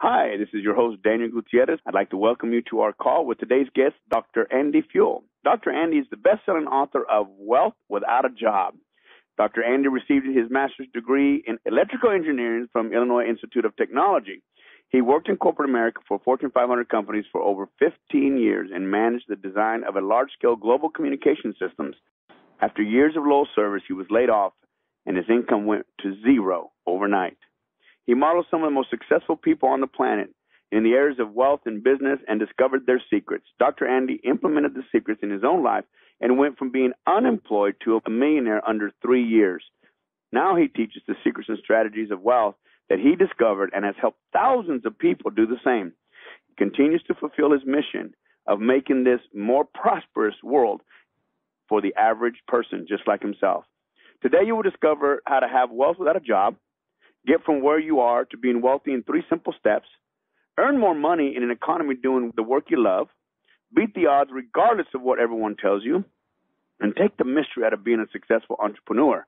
Hi, this is your host, Daniel Gutierrez. I'd like to welcome you to our call with today's guest, Dr. Andy Fuehl. Dr. Andy is the best-selling author of Wealth Without a Job. Dr. Andy received his master's degree in electrical engineering from Illinois Institute of Technology. He worked in corporate America for Fortune 500 companies for over 15 years and managed the design of a large-scale global communication systems. After years of low service, he was laid off, and his income went to zero overnight. He modeled some of the most successful people on the planet in the areas of wealth and business and discovered their secrets. Dr. Andy implemented the secrets in his own life and went from being unemployed to a millionaire under 3 years. Now he teaches the secrets and strategies of wealth that he discovered and has helped thousands of people do the same. He continues to fulfill his mission of making this more prosperous world for the average person just like himself. Today you will discover how to have wealth without a job, get from where you are to being wealthy in 3 simple steps, earn more money in an economy doing the work you love, beat the odds regardless of what everyone tells you, and take the mystery out of being a successful entrepreneur.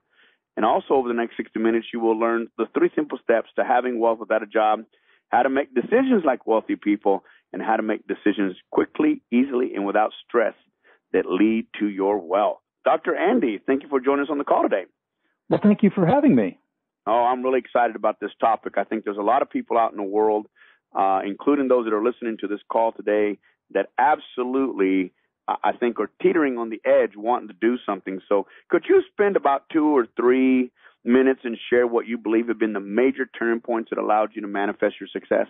And also over the next 60 minutes, you will learn the 3 simple steps to having wealth without a job, how to make decisions like wealthy people, and how to make decisions quickly, easily, and without stress that lead to your wealth. Dr. Andy, thank you for joining us on the call today. Well, thank you for having me. Oh, I'm really excited about this topic. I think there's a lot of people out in the world, including those that are listening to this call today, that absolutely, I think, are teetering on the edge wanting to do something. So could you spend about 2 or 3 minutes and share what you believe have been the major turning points that allowed you to manifest your success?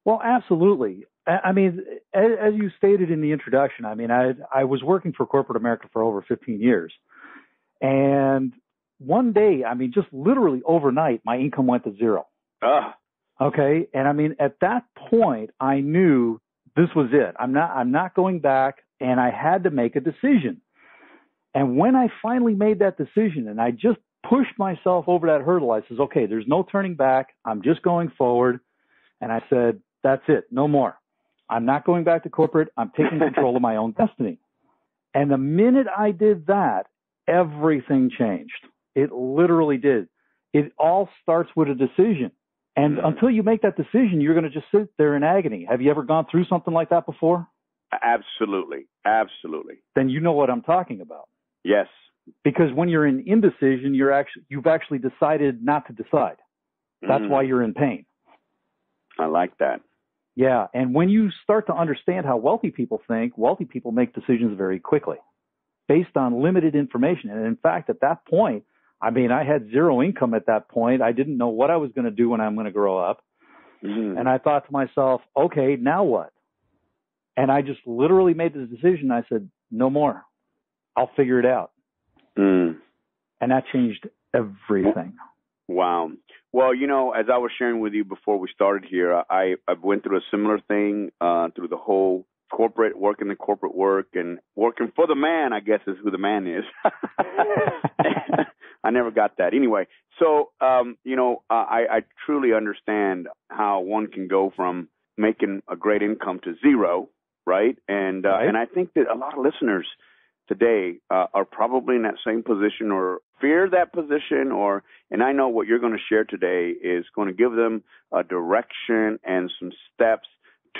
Well, absolutely. I mean, as you stated in the introduction, I mean, I was working for corporate America for over 15 years. And one day, I mean, just literally overnight, my income went to zero. Okay. And I mean, at that point, I knew this was it. I'm not going back, and I had to make a decision. And when I finally made that decision and I just pushed myself over that hurdle, I says, okay, there's no turning back. I'm just going forward. And I said, that's it. No more. I'm not going back to corporate. I'm taking control of my own destiny. And the minute I did that, everything changed. It literally did. It all starts with a decision. And until you make that decision, you're going to just sit there in agony. Have you ever gone through something like that before? Absolutely. Absolutely. Then you know what I'm talking about. Yes. Because when you're in indecision, you've actually decided not to decide. That's why you're in pain. I like that. Yeah. And when you start to understand how wealthy people think, wealthy people make decisions very quickly based on limited information. And in fact, at that point, I mean, I had zero income at that point. I didn't know what I was going to do when I'm going to grow up. And I thought to myself, okay, now what? And I just literally made the decision. I said, no more. I'll figure it out. And that changed everything. Wow. Well, you know, as I was sharing with you before we started here, I went through a similar thing through the whole corporate, working the corporate work and working for the man, I guess is who the man is. I never got that. Anyway, so, you know, I truly understand how one can go from making a great income to zero, right? And I think that a lot of listeners today are probably in that same position or fear that position, and I know what you're going to share today is going to give them a direction and some steps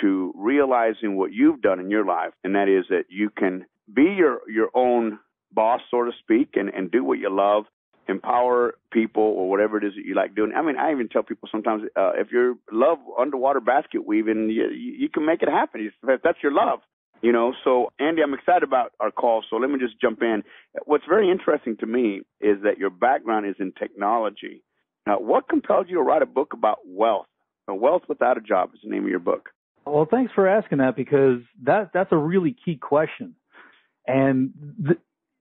to realizing what you've done in your life, and that is that you can be your own boss, so to speak, and do what you love, empower people or whatever it is that you like doing. I mean, I even tell people sometimes if you love underwater basket weaving, you can make it happen if that's your love. You know, so Andy, I'm excited about our call, so let me just jump in. What's very interesting to me is that your background is in technology. Now, what compelled you to write a book about wealth? Wealth Without a Job is the name of your book. Well, thanks for asking that, because that's a really key question. And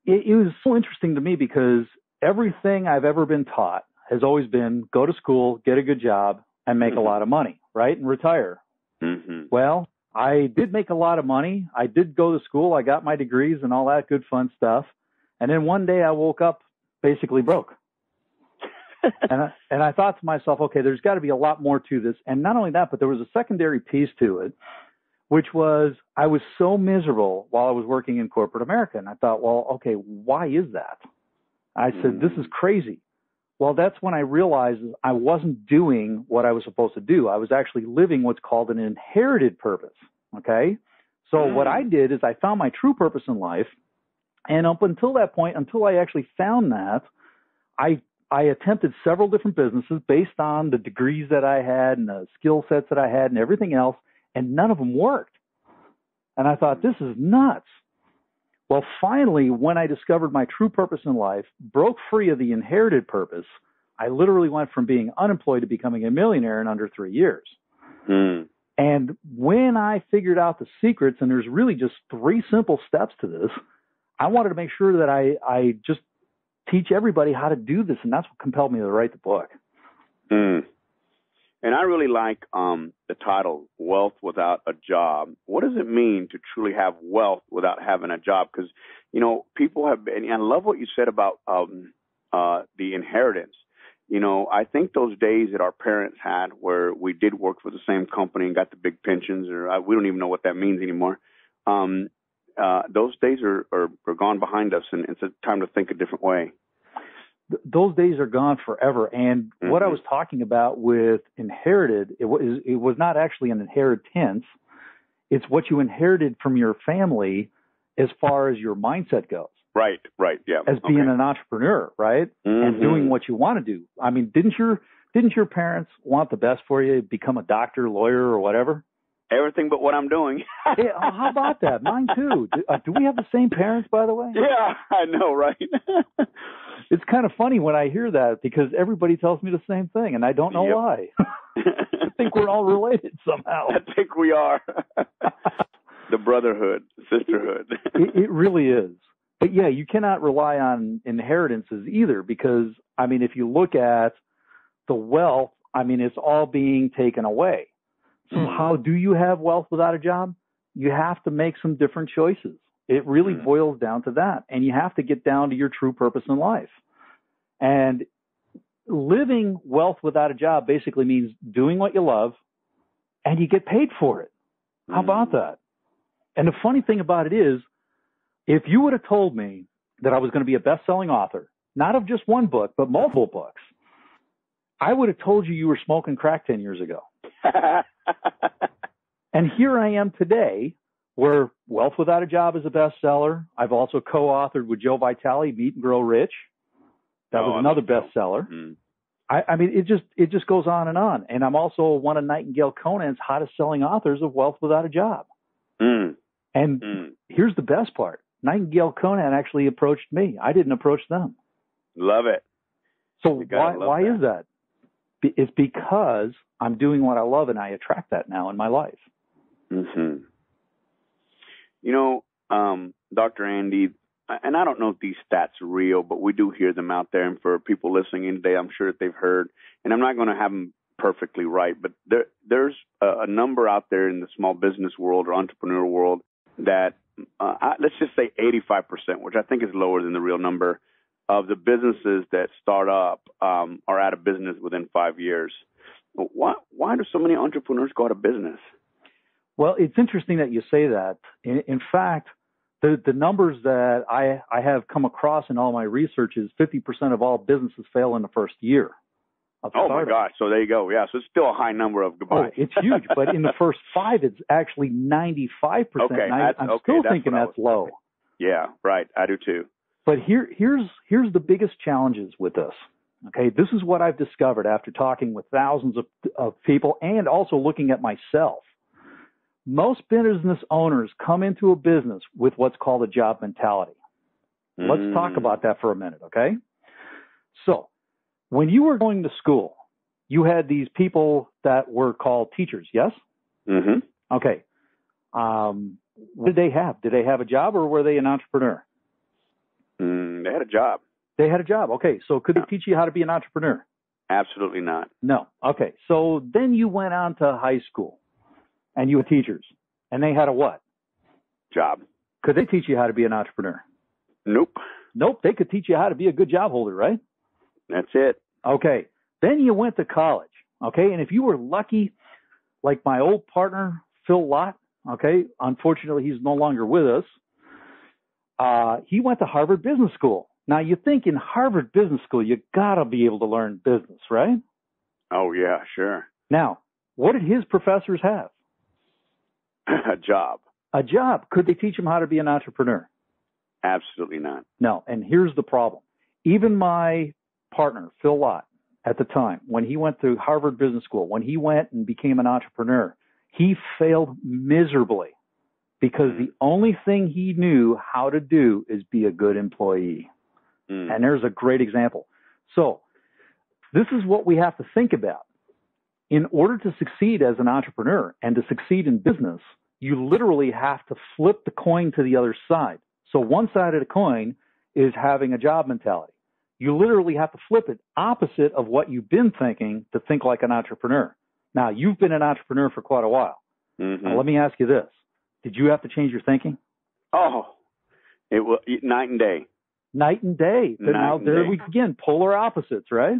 it was so interesting to me because everything I've ever been taught has always been go to school, get a good job, and make a lot of money, right, and retire. Well, I did make a lot of money. I did go to school. I got my degrees and all that good fun stuff. And then one day I woke up basically broke. and I thought to myself, okay, there's got to be a lot more to this. And not only that, but there was a secondary piece to it, which was I was so miserable while I was working in corporate America. And I thought, well, okay, why is that? I said, this is crazy. Well, that's when I realized I wasn't doing what I was supposed to do. I was actually living what's called an inherited purpose. Okay. So what I did is I found my true purpose in life. And up until that point, until I actually found that, I attempted several different businesses based on the degrees that I had and the skill sets that I had and everything else, and none of them worked. And I thought, this is nuts. Well, finally, when I discovered my true purpose in life, broke free of the inherited purpose, I literally went from being unemployed to becoming a millionaire in under 3 years. And when I figured out the secrets, and there's really just 3 simple steps to this, I wanted to make sure that I just teach everybody how to do this, and that's what compelled me to write the book. And I really like the title, Wealth Without a Job. What does it mean to truly have wealth without having a job? Because, you know, people have been, and I love what you said about the inheritance. You know, I think those days that our parents had where we did work for the same company and got the big pensions, or we don't even know what that means anymore. Those days are gone behind us, and it's a time to think a different way. Those days are gone forever. And what I was talking about with inherited, it was not actually an inheritance. It's what you inherited from your family as far as your mindset goes. Right, yeah. As being an entrepreneur, right? And doing what you want to do. I mean, didn't your parents want the best for you, become a doctor, lawyer, or whatever? Everything but what I'm doing. Hey, how about that? Mine too. Do we have the same parents, by the way? Yeah, I know, right? It's kind of funny when I hear that because everybody tells me the same thing, and I don't know why. I think we're all related somehow. I think we are. The brotherhood, sisterhood. It really is. But yeah, you cannot rely on inheritances either because, I mean, if you look at the wealth, I mean, it's all being taken away. So how do you have wealth without a job? You have to make some different choices. It really boils down to that. And you have to get down to your true purpose in life. And living wealth without a job basically means doing what you love and you get paid for it. How about that? And the funny thing about it is, if you would have told me that I was going to be a best-selling author, not of just one book, but multiple books, I would have told you were smoking crack 10 years ago. And here I am today, where Wealth Without a Job is a bestseller. I've also co-authored with Joe Vitale, Meet and Grow Rich. That was another bestseller. I mean, it just goes on. And I'm also one of Nightingale Conant's hottest selling authors of Wealth Without a Job. And here's the best part. Nightingale Conant actually approached me. I didn't approach them. Love it. So why is that? It's because I'm doing what I love and I attract that now in my life. You know, Dr. Andy, and I don't know if these stats are real, but we do hear them out there. And for people listening in today, I'm sure that they've heard, and I'm not going to have them perfectly right, but there's a number out there in the small business world or entrepreneur world that let's just say 85%, which I think is lower than the real number, of the businesses that start up are out of business within 5 years. Why do so many entrepreneurs go out of business? Well, it's interesting that you say that. In fact, the numbers that I have come across in all my research is 50% of all businesses fail in the first year. Oh, my gosh. So there you go. Yeah, so it's still a high number of goodbye. Oh, it's huge. But in the first 5, it's actually 95%. Okay, I'm still thinking that's low. Yeah, right. I do too. But here's the biggest challenges with this. Okay, this is what I've discovered after talking with thousands of people and also looking at myself. Most business owners come into a business with what's called a job mentality. Let's talk about that for a minute, okay? So, when you were going to school, you had these people that were called teachers, yes? Okay. What did they have? Did they have a job or were they an entrepreneur? They had a job. They had a job. Okay. So could they teach you how to be an entrepreneur? Absolutely not. No. Okay. So then you went on to high school and you were teachers and they had a what? Job. Could they teach you how to be an entrepreneur? Nope. Nope. They could teach you how to be a good job holder, right? That's it. Okay. Then you went to college. Okay. And if you were lucky, like my old partner, Phil Lott, okay, unfortunately, he's no longer with us. He went to Harvard Business School. Now, you think in Harvard Business School, you got to be able to learn business, right? Oh, yeah, sure. Now, what did his professors have? A job. A job. Could they teach him how to be an entrepreneur? Absolutely not. No. And here's the problem. Even my partner, Phil Lott, at the time, when he went to Harvard Business School, when he went and became an entrepreneur, he failed miserably because the only thing he knew how to do is be a good employee. And there's a great example. So this is what we have to think about. In order to succeed as an entrepreneur and to succeed in business, you literally have to flip the coin to the other side. So one side of the coin is having a job mentality. You literally have to flip it opposite of what you've been thinking to think like an entrepreneur. Now, you've been an entrepreneur for quite a while. Now, let me ask you this. Did you have to change your thinking? Oh, it was night and day. Night and day. Now, there we begin. Polar opposites, right?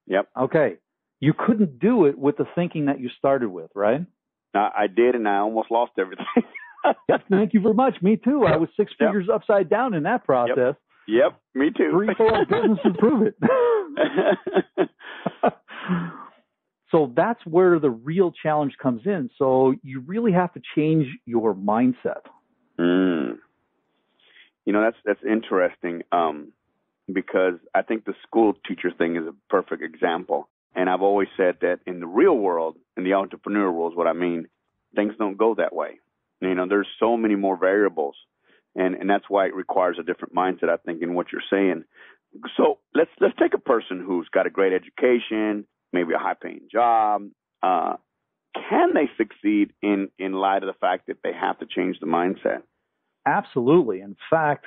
Yep. Okay. You couldn't do it with the thinking that you started with, right? I did, and I almost lost everything. Yes, thank you very much. Me too. I was six figures upside down in that process. Yep, me too. 3-4 businesses prove it. So that's where the real challenge comes in. So you really have to change your mindset. You know, that's interesting because I think the school teacher thing is a perfect example. And I've always said that in the real world, in the entrepreneur world is what I mean, things don't go that way. You know, there's so many more variables. And that's why it requires a different mindset, I think, in what you're saying. So let's take a person who's got a great education, maybe a high-paying job. Can they succeed in light of the fact that they have to change the mindset? Absolutely. In fact,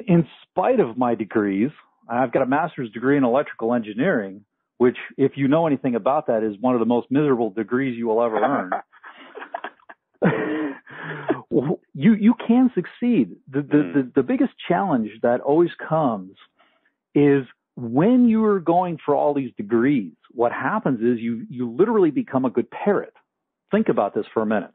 in spite of my degrees, I've got a master's degree in electrical engineering, which, if you know anything about that, is one of the most miserable degrees you will ever earn. You can succeed. The biggest challenge that always comes is when you are going for all these degrees, what happens is you literally become a good parrot. Think about this for a minute.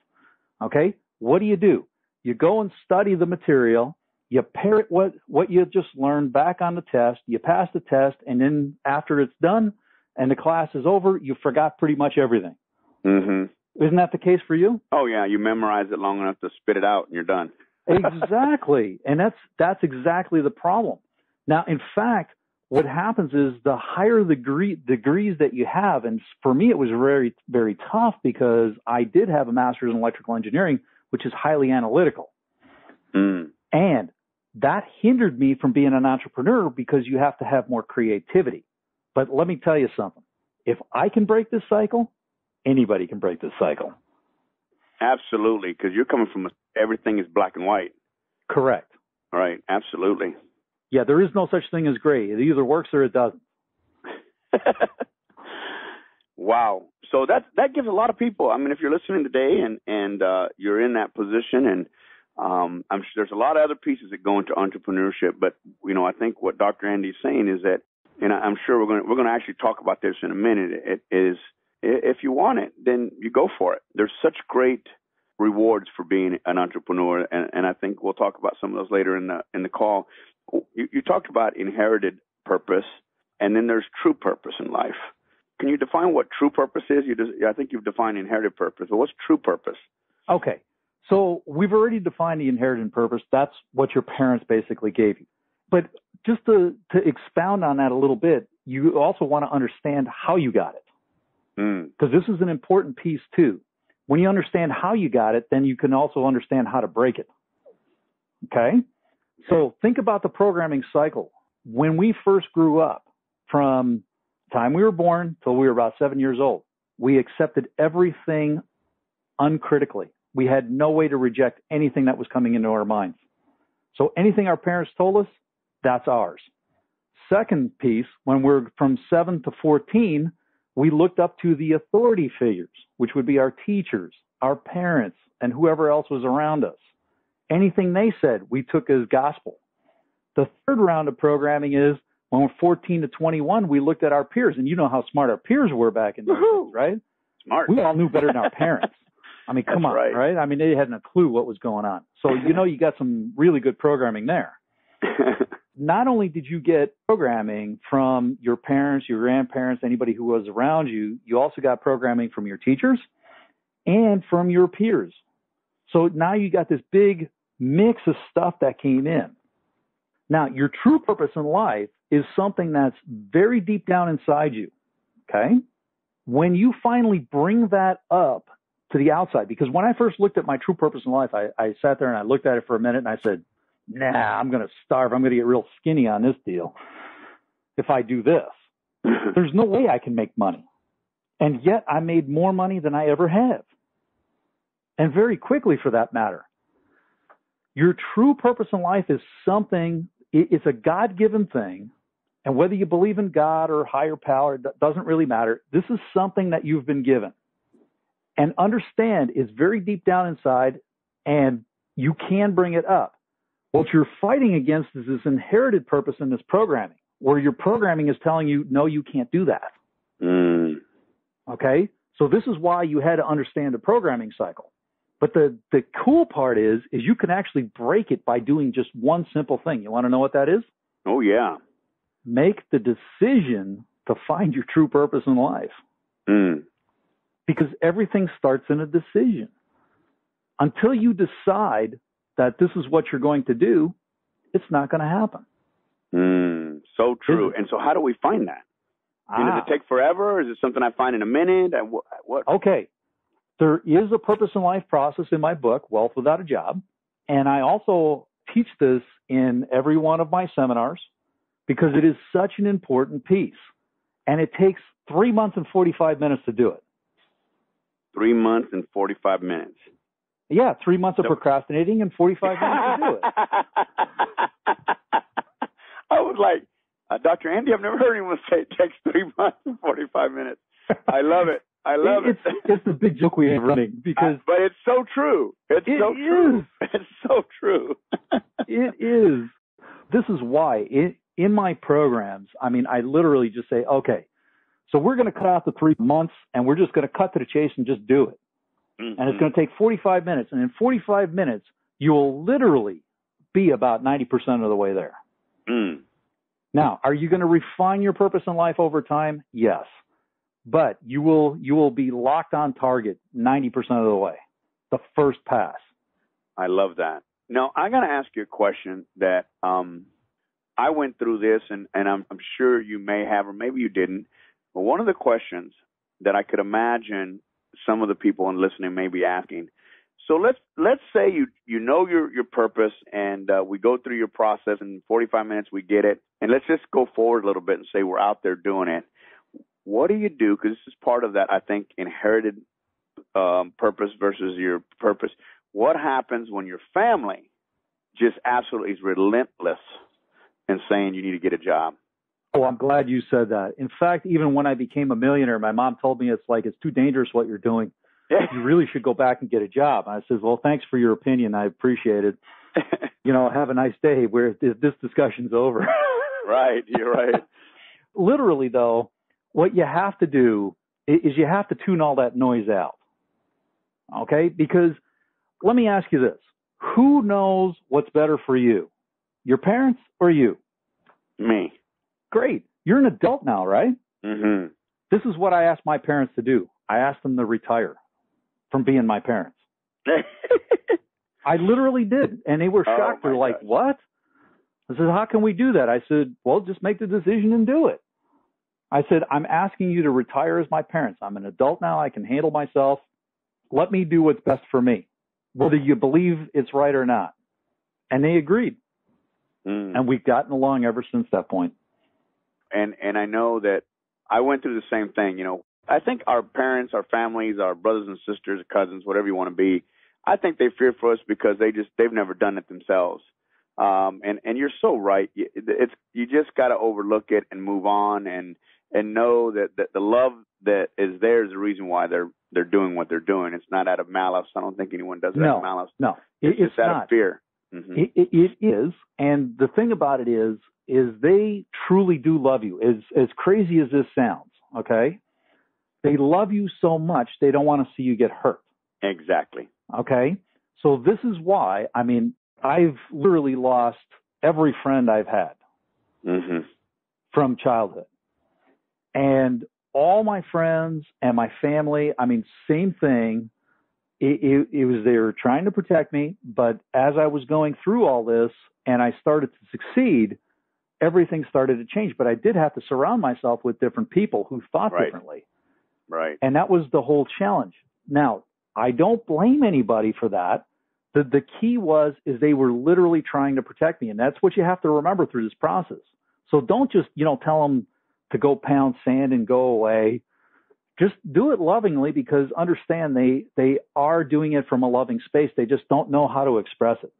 Okay? What do? You go and study the material. You parrot what you just learned back on the test. You pass the test, and then after it's done and the class is over, you forgot pretty much everything. Isn't that the case for you? Oh, yeah. You memorize it long enough to spit it out, and you're done. Exactly. And that's exactly the problem. Now, in fact, what happens is the higher the degrees that you have, and for me it was very, very tough because I did have a master's in electrical engineering, which is highly analytical. And that hindered me from being an entrepreneur because you have to have more creativity. But let me tell you something. If I can break this cycle, anybody can break this cycle. Absolutely, because you're coming from everything is black and white. Correct. All right, absolutely. Yeah, there is no such thing as gray. It either works or it doesn't. Wow. So that gives a lot of people, I mean, if you're listening today and you're in that position, and I'm sure there's a lot of other pieces that go into entrepreneurship, but, you know, I think what Dr. Andy's saying is that, and I'm sure we're going to actually talk about this in a minute, it is, if you want it, then you go for it. There's such great rewards for being an entrepreneur, and I think we'll talk about some of those later in the call. You talked about inherited purpose, and then there's true purpose in life. Can you define what true purpose is? I think you've defined inherited purpose, but what's true purpose? Okay, so we've already defined the inherited purpose. That's what your parents basically gave you. But just to expound on that a little bit, you also want to understand how you got it. Because this is an important piece too. When you understand how you got it, then you can also understand how to break it. Okay? So think about the programming cycle. When we first grew up, from the time we were born till we were about 7 years old, we accepted everything uncritically. We had no way to reject anything that was coming into our minds. So anything our parents told us, that's ours. Second piece, when we're from 7 to 14, we looked up to the authority figures, which would be our teachers, our parents, and whoever else was around us. Anything they said, we took as gospel. The third round of programming is when we're 14 to 21, we looked at our peers, and you know how smart our peers were back in those days, right? Smart. We all knew better than our parents. I mean, come on, right? I mean, they hadn't a clue what was going on. So, you know, you got some really good programming there. not only did you get programming from your parents, your grandparents, anybody who was around you, you also got programming from your teachers and from your peers. So now you got this big mix of stuff that came in. Now, your true purpose in life is something that's very deep down inside you, okay? When you finally bring that up to the outside, because when I first looked at my true purpose in life, I sat there and I looked at it for a minute and I said, nah, I'm going to starve. I'm going to get real skinny on this deal if I do this. There's no way I can make money. And yet I made more money than I ever have. And very quickly, for that matter. Your true purpose in life is something, it's a God-given thing. And whether you believe in God or higher power, it doesn't really matter. This is something that you've been given. And understand, it's very deep down inside, and you can bring it up. What you're fighting against is this inherited purpose in this programming, where your programming is telling you, no, you can't do that. Okay? So this is why you had to understand the programming cycle. But the cool part is you can actually break it by doing just one simple thing. You want to know what that is? Oh, yeah. Make the decision to find your true purpose in life. Because everything starts in a decision. Until you decide that this is what you're going to do, it's not going to happen. So true. And so how do we find that? Does it take forever? Or is it something I find in a minute? What? Okay. There is a purpose in life process in my book, Wealth Without a Job. And I also teach this in every one of my seminars because it is such an important piece. And it takes 3 months and 45 minutes to do it. 3 months and 45 minutes. Yeah, 3 months of procrastinating and 45 minutes to do it. I was like, Dr. Andy, I've never heard anyone say it takes 3 months and 45 minutes. I love it. I love it. It's the big joke we have running because, but it's so true. It's so true. It's so true. It is. This is why in my programs, I mean, I literally just say, okay, so we're going to cut out the 3 months and we're just going to cut to the chase and just do it. And it's going to take 45 minutes. And in 45 minutes, you will literally be about 90% of the way there. Now, are you going to refine your purpose in life over time? Yes. But you will be locked on target 90% of the way, the first pass. I love that. Now, I got to ask you a question that I went through this, and I'm sure you may have, or maybe you didn't. But one of the questions that I could imagine some of the people listening may be asking. So let's say you know your purpose, and we go through your process. In 45 minutes, we get it. And let's just go forward a little bit and say we're out there doing it. What do you do? Because this is part of that, I think, inherited purpose versus your purpose. What happens when your family just absolutely is relentless in saying you need to get a job? Oh, I'm glad you said that. In fact, even when I became a millionaire, my mom told me it's too dangerous what you're doing. You really should go back and get a job. And I said, well, thanks for your opinion. I appreciate it. Have a nice day where this discussion's over. Right. You're right. Literally, though, what you have to do is you have to tune all that noise out. Okay? Because let me ask you this. Who knows what's better for you? Your parents or you? Me. Great. You're an adult now, right? Mm-hmm. This is what I asked my parents to do. I asked them to retire from being my parents. I literally did. And they were shocked. They're like, what? I said, how can we do that? I said, well, just make the decision and do it. I said, I'm asking you to retire as my parents. I'm an adult now. I can handle myself. Let me do what's best for me, whether you believe it's right or not. And they agreed. And we've gotten along ever since that point. And I know that I went through the same thing. I think our parents, our families, our brothers and sisters, cousins, whatever you want to be, I think they fear for us because they've never done it themselves. And you're so right. You just got to overlook it and move on and know that the love that is there is the reason why they're doing what they're doing. It's not out of malice. I don't think anyone does it out of malice. No, it's just out not. of fear. Mm-hmm. It is. And the thing about it is they truly do love you. As crazy as this sounds, okay? They love you so much they don't want to see you get hurt. Exactly. Okay? So this is why, I've literally lost every friend I've had Mm-hmm. from childhood. And all my friends and my family, I mean, same thing. It was they were trying to protect me, but as I was going through all this and I started to succeed, everything started to change. But I did have to surround myself with different people who thought Right. differently. Right. And that was the whole challenge. Now, I don't blame anybody for that. The key is they were literally trying to protect me. And that's what you have to remember through this process. So don't just, tell them to go pound sand and go away. Just do it lovingly, because understand they are doing it from a loving space. They just don't know how to express it.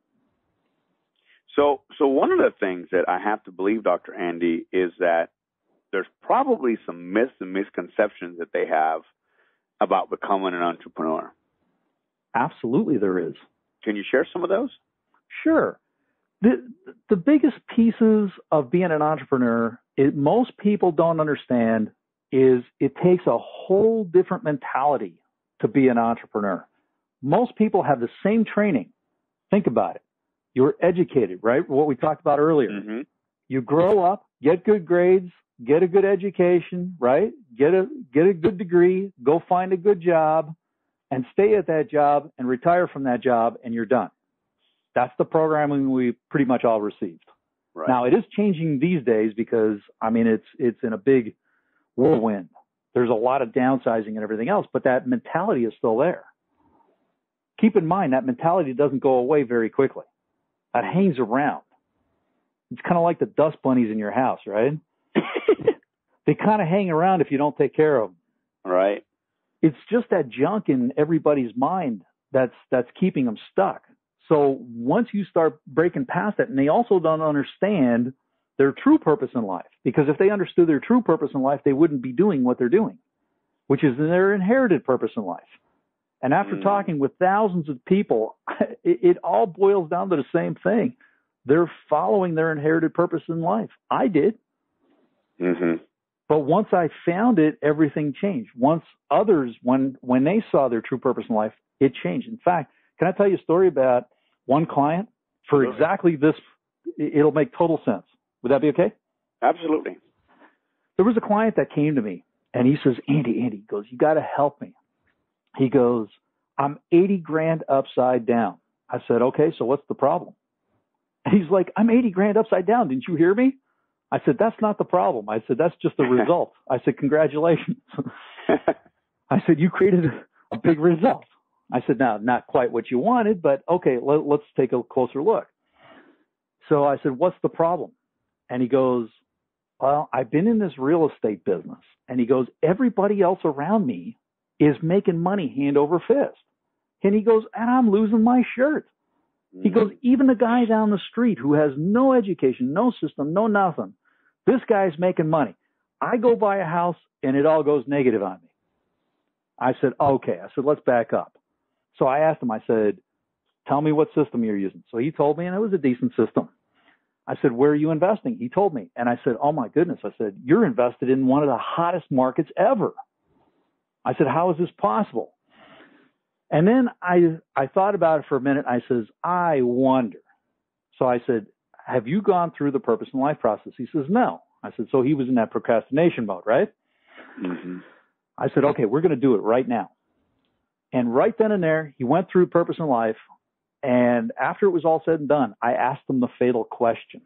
So one of the things that I have to believe, Dr. Andy, is that there's probably some myths and misconceptions that they have about becoming an entrepreneur. Absolutely, there is. Can you share some of those? Sure. The biggest pieces of being an entrepreneur, most people don't understand, is it takes a whole different mentality to be an entrepreneur. Most people have the same training. Think about it. You're educated, right? What we talked about earlier. Mm-hmm. You grow up, get good grades, get a good education, right? Get a good degree, go find a good job, and stay at that job and retire from that job, and you're done. That's the programming we pretty much all received. Right. Now, it is changing these days because, it's in a big whirlwind. There's a lot of downsizing and everything else, but that mentality is still there. Keep in mind, that mentality doesn't go away very quickly. That hangs around. It's kind of like the dust bunnies in your house, right? They kind of hang around if you don't take care of them. Right. It's just that junk in everybody's mind that's keeping them stuck. So once you start breaking past it, and they also don't understand their true purpose in life, because if they understood their true purpose in life, they wouldn't be doing what they're doing, which is their inherited purpose in life. And after talking with thousands of people, it all boils down to the same thing. They're following their inherited purpose in life. I did. Mm-hmm. But once I found it, everything changed. Once others, when they saw their true purpose in life, it changed. In fact, can I tell you a story about one client for exactly this? It'll make total sense. Would that be okay? Absolutely. There was a client that came to me, and he says, Andy, he goes, you got to help me. He goes, I'm 80 grand upside down. I said, okay, so what's the problem? And he's like, I'm 80 grand upside down. Didn't you hear me? I said, that's not the problem. I said, that's just the result. I said, congratulations. I said, you created a big result. I said, now, not quite what you wanted, but okay, let's take a closer look. So I said, what's the problem? And he goes, well, I've been in this real estate business. And he goes, everybody else around me is making money hand over fist. And he goes, and I'm losing my shirt. He goes, even the guy down the street who has no education, no system, no nothing, this guy's making money. I go buy a house and it all goes negative on me. I said, okay. I said, let's back up. So I asked him, I said, tell me what system you're using. So he told me, and it was a decent system. I said, where are you investing? He told me. And I said, oh my goodness. I said, you're invested in one of the hottest markets ever. I said, how is this possible? And then I thought about it for a minute. I says, I wonder. So I said, have you gone through the purpose in life process? He says, no. I said, so he was in that procrastination mode, right? Mm-hmm. I said, okay, we're going to do it right now. And right then and there, he went through purpose in life. And after it was all said and done, I asked him the fatal question.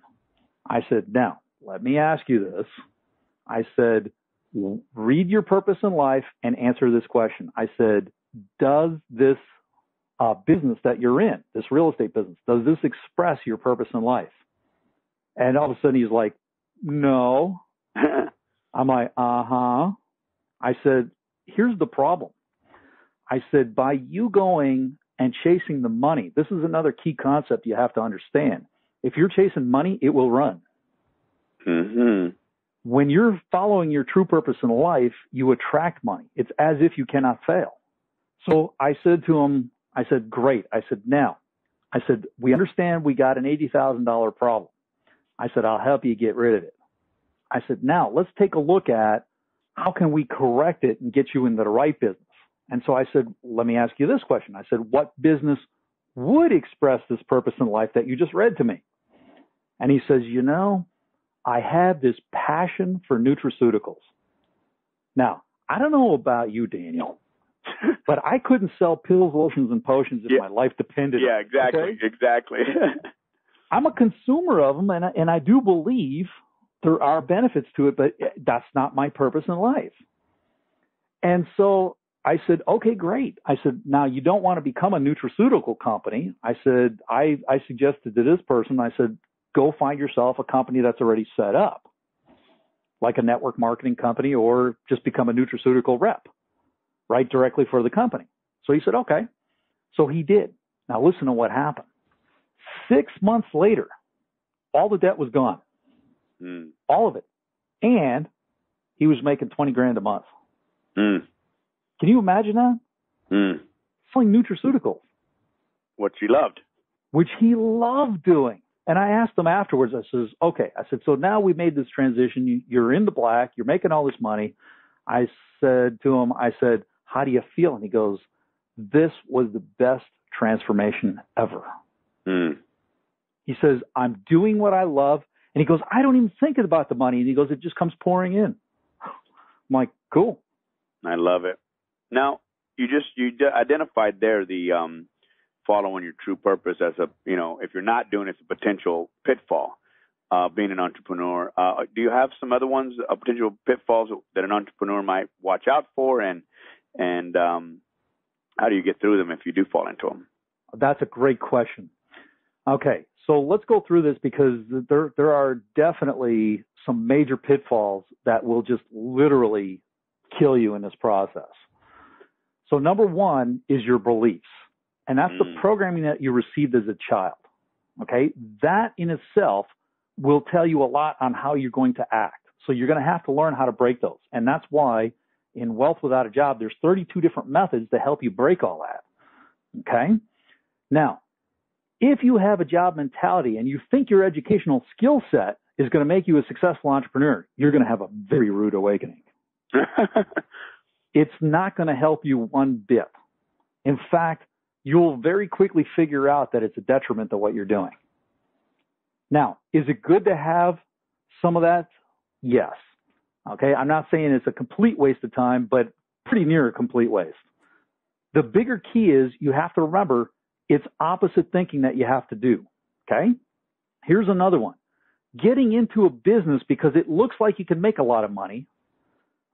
I said, now, let me ask you this. I said, read your purpose in life and answer this question. I said, does this business that you're in, this real estate business, does this express your purpose in life? And all of a sudden he's like, no. I'm like, uh-huh. I said, here's the problem. I said, by you going and chasing the money, this is another key concept you have to understand. If you're chasing money, it will run. Mm-hmm. When you're following your true purpose in life, you attract money. It's as if you cannot fail. So I said to him, I said, great. I said, now, I said, we understand we got an $80,000 problem. I said, I'll help you get rid of it. I said, now let's take a look at how can we correct it and get you into the right business. And so I said, let me ask you this question. I said, what business would express this purpose in life that you just read to me? And he says, I had this passion for nutraceuticals. Now, I don't know about you, Daniel, but I couldn't sell pills, lotions, and potions if my life depended on it. Yeah, exactly, okay? exactly. I'm a consumer of them, and I do believe there are benefits to it, but that's not my purpose in life. And so I said, okay, great. I said, now you don't want to become a nutraceutical company. I said, I suggested to this person, I said, go find yourself a company that's already set up, like a network marketing company, or just become a nutraceutical rep, right, directly for the company. So he said, okay. So he did. Now listen to what happened. 6 months later, all the debt was gone. All of it. And he was making $20,000 a month. Can you imagine that? Selling nutraceuticals. What she loved. Which he loved doing. And I asked him afterwards, I says, okay. I said, so now we made this transition. You're in the black. You're making all this money. I said to him, I said, how do you feel? And he goes, this was the best transformation ever. He says, I'm doing what I love. And he goes, I don't even think about the money. And he goes, it just comes pouring in. I'm like, cool. I love it. Now, you identified there the following your true purpose as a, if you're not doing it, it's a potential pitfall, being an entrepreneur. Do you have some other ones, potential pitfalls that an entrepreneur might watch out for? And how do you get through them if you do fall into them? That's a great question. Okay, so let's go through this because there are definitely some major pitfalls that will just literally kill you in this process. So number one is your beliefs, and that's the programming that you received as a child. Okay, that in itself will tell you a lot on how you're going to act. So you're going to have to learn how to break those, and that's why in Wealth Without a Job, there's 32 different methods to help you break all that. Okay, now, if you have a job mentality and you think your educational skill set is going to make you a successful entrepreneur, you're going to have a very rude awakening. It's not going to help you one bit. In fact, you'll very quickly figure out that it's a detriment to what you're doing. Now, is it good to have some of that? Yes. Okay, I'm not saying it's a complete waste of time, but pretty near a complete waste. The bigger key is you have to remember it's opposite thinking that you have to do. Okay? Here's another one. Getting into a business because it looks like you can make a lot of money.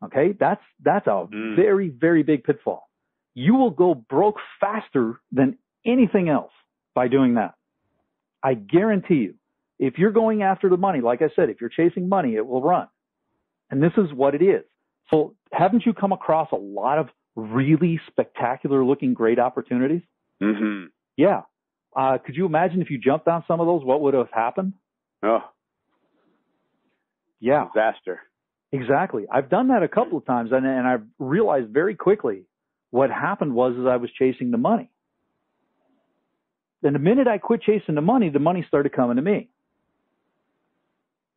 Okay? That's a very, very big pitfall. You will go broke faster than anything else by doing that. I guarantee you. If you're going after the money, like I said, if you're chasing money, it will run. And this is what it is. So haven't you come across a lot of really spectacular looking great opportunities? Mm-hmm. Yeah. Could you imagine if you jumped on some of those, what would have happened? Oh. Yeah. Disaster. Exactly. I've done that a couple of times, and I've realized very quickly what happened was I was chasing the money. And the minute I quit chasing the money started coming to me.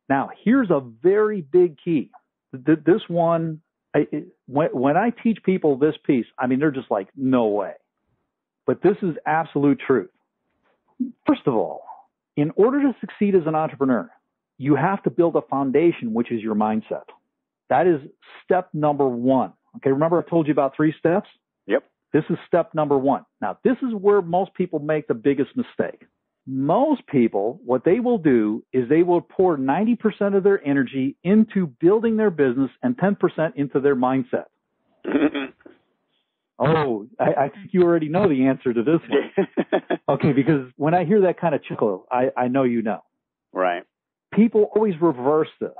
Now, here's a very big key. This one, when I teach people this piece, I mean, they're just like, no way. But this is absolute truth. First of all, in order to succeed as an entrepreneur, you have to build a foundation, which is your mindset. That is step number one. Okay, remember I told you about 3 steps? Yep. This is step number 1. Now, this is where most people make the biggest mistake. Most people, what they will do is they will pour 90% of their energy into building their business and 10% into their mindset. Oh, I think you already know the answer to this one. Okay, because when I hear that kind of chuckle, I know you know. Right. People always reverse this.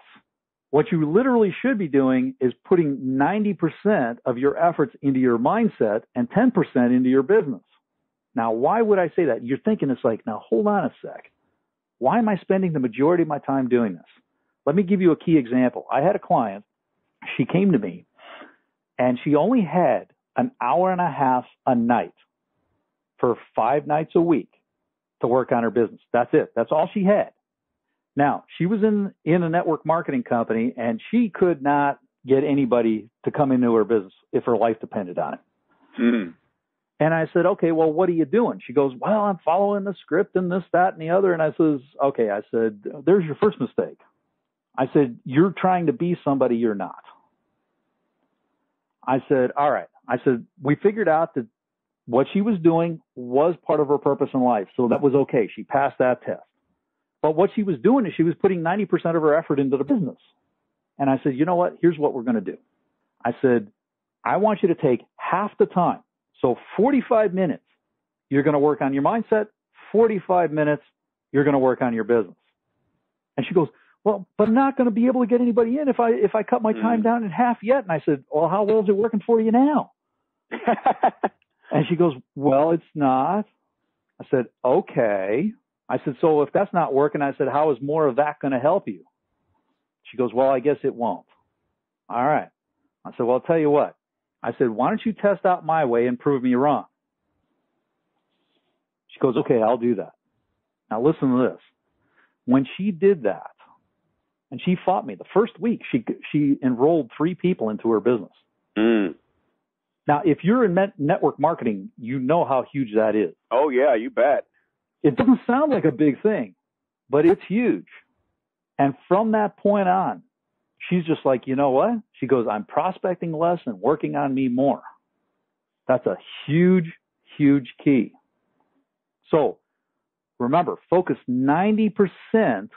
What you literally should be doing is putting 90% of your efforts into your mindset and 10% into your business. Now, why would I say that? You're thinking it's like, now hold on a sec. Why am I spending the majority of my time doing this? Let me give you a key example. I had a client. She came to me, and she only had an hour and a half a night for 5 nights a week to work on her business. That's it. That's all she had. Now, she was in a network marketing company, and she could not get anybody to come into her business if her life depended on it. Mm-hmm. And I said, okay, well, what are you doing? She goes, well, I'm following the script and this, that, and the other. And I says, okay, I said, there's your first mistake. I said, you're trying to be somebody you're not. I said, all right. I said, we figured out that what she was doing was part of her purpose in life. So that was okay. She passed that test. But what she was doing is she was putting 90% of her effort into the business. And I said, you know what? Here's what we're going to do. I said, I want you to take half the time. So 45 minutes, you're going to work on your mindset. 45 minutes, you're going to work on your business. And she goes, well, but I'm not going to be able to get anybody in if I cut my time down in half yet. And I said, well, how well is it working for you now? And she goes, well, it's not. I said, okay. I said, so if that's not working, I said, how is more of that going to help you? She goes, well, I guess it won't. All right. I said, well, I'll tell you what. I said, why don't you test out my way and prove me wrong? She goes, okay, I'll do that. Now listen to this. When she did that, and she fought me the first week, she enrolled 3 people into her business. Now, if you're in network marketing, you know how huge that is. Oh, yeah, you bet. It doesn't sound like a big thing, but it's huge. And from that point on, she's just like, you know what? She goes, I'm prospecting less and working on me more. That's a huge, huge key. So remember, focus 90%